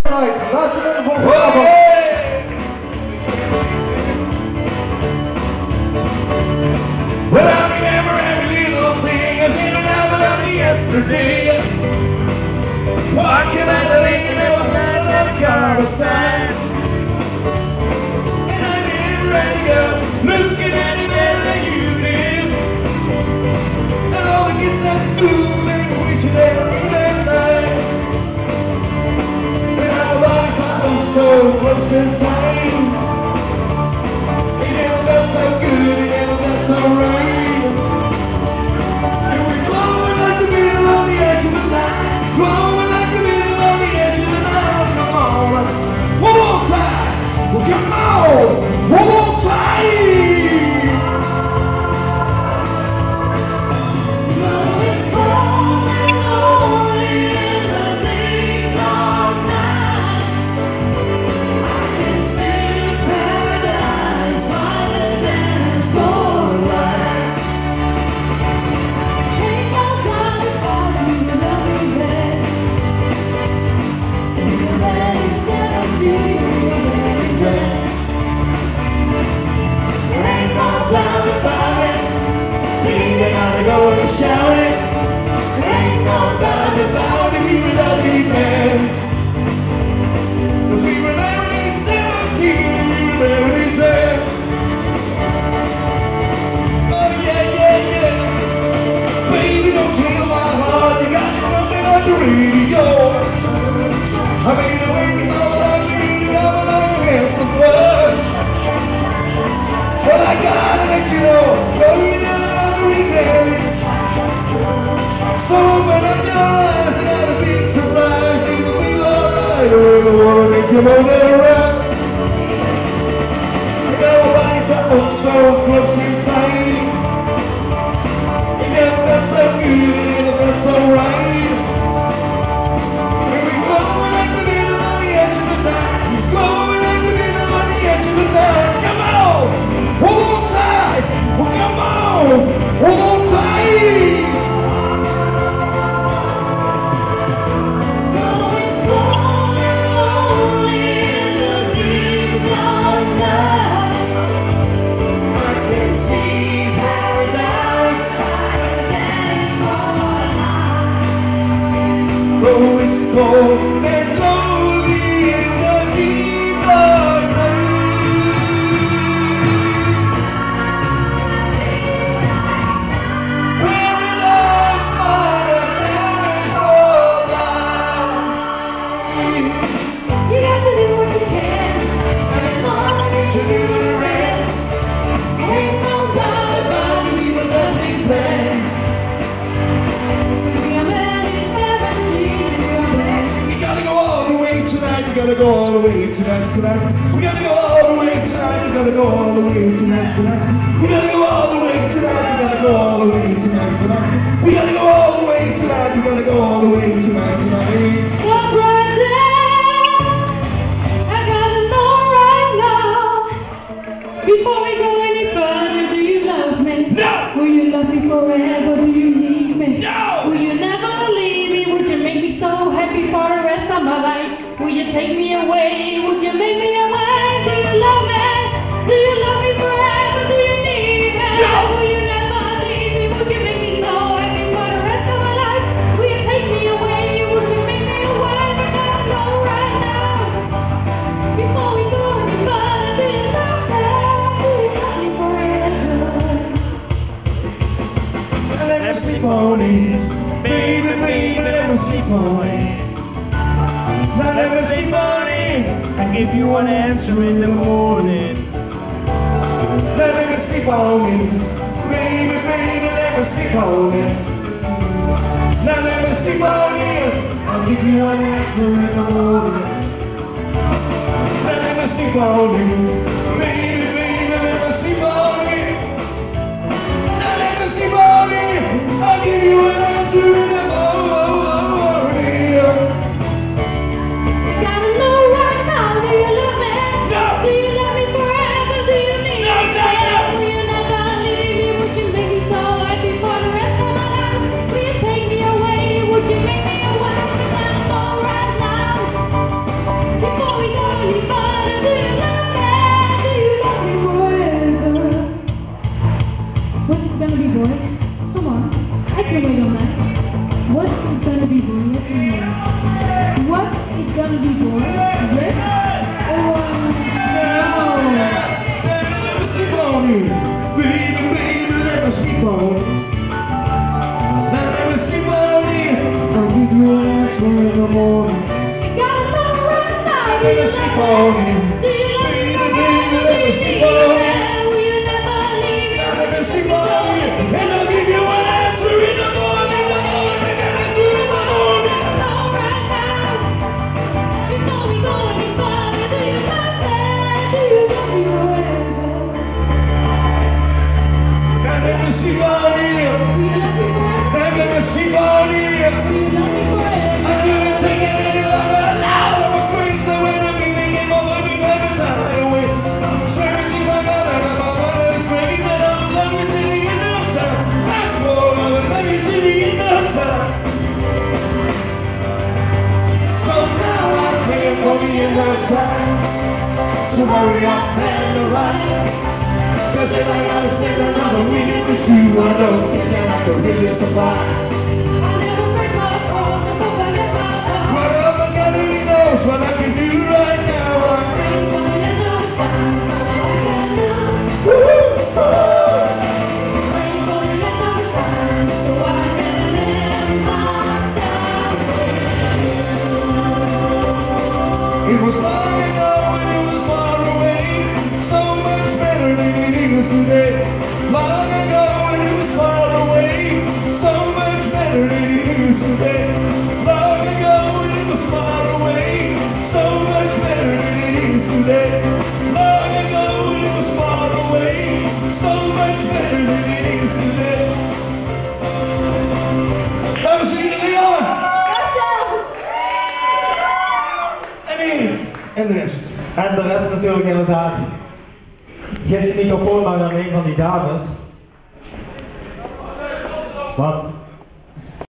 Right, lots of it for Well, I remember every little thing as if it happened only yesterday. Walking at the lake and there was another car beside. And I didn't ready to go, looking at it better than you did. And all the kids at school, they were wishing they were in that night. When our bodies happened so close in time. It never felt so good, it never felt so right. And we're glowing like the middle on the edge of the night. Glowing like the middle on the edge of the night. Come on, one more time. Well, come on, one more time. Go and shout it. Ain't no doubt about it. We were lucky men. 'Cause we were married 17 and we were married 10. Oh yeah, yeah, yeah. Baby, don't kill my heart. You got nothing on the radio. I mean, the way it's all I need. You got my life and some blood. But I gotta let you know you never regret it. So when I'm done, I gotta be surprised. Either feel alright or I wanna make you more than around. And everybody's so close and tight. It never felt so good, it never felt so right. And we glowing like the middle on the edge of the night. We glowing like the middle on the edge of the night. Come on! One more time! Well, come on! One more time! Oh, it's cold and lonely in the deep of night. Where it lost my natural life. You got to do what you can, And as long as you do the rest, ain't no doubt about it. we were loving plans. We are married 17 years. We gotta go all the way tonight. We gotta go all the way tonight. We gotta go all the way tonight. We gotta go all the way tonight. We gotta go all the way tonight. We gotta go all the way tonight. We gotta go all the way tonight. We gotta go all the way tonight. Well, Brandon, I gotta know right now, before we go any further, do you love me? No! Will you love me forever? Do you need me? No! Will you never leave me? Would you make me so happy for the rest of my life? Will you take me away? Would you make me away? Do you love me? Do you love me forever? Do you need me? No! Will you never leave me? Would you make me so happy for the rest of my life? Will you take me away? Would you make me away? But I don't know right now. Before we go any further, do you love me? Do you love me forever? I never sleep on it. Baby, baby, I never sleep on it. I never sleep on it. I give you an answer in the morning. I never sleep on it. Baby, baby, I never sleep on it. I never sleep on it. I'll give you an answer in the morning. I never sleep on it. Baby, baby, I never sleep on it. I never sleep on it. I'll give you an answer in the morning. Gotta know right now, do you love me? No! Do you love me forever? Do you need No, me? no, no! Will you never leave me? Would you make me so happy for the rest of my life? Will you take me away? Would you make me away? I don't know right now. To hurry up and arrive, 'cause if I gotta spend another minute with you, I don't think that I can really survive. Well, I got any knows what I can do right now. It was long ago when it was far away, so much better than it is today. Long ago when it was far away, so much better than it is today. Long ago when it was far away, so much better than it is today. Long ago when it was far away, so much better than it is today. Dames en heren, en de rest. En de rest natuurlijk inderdaad. Geef je microfoon maar aan een van die dames. Want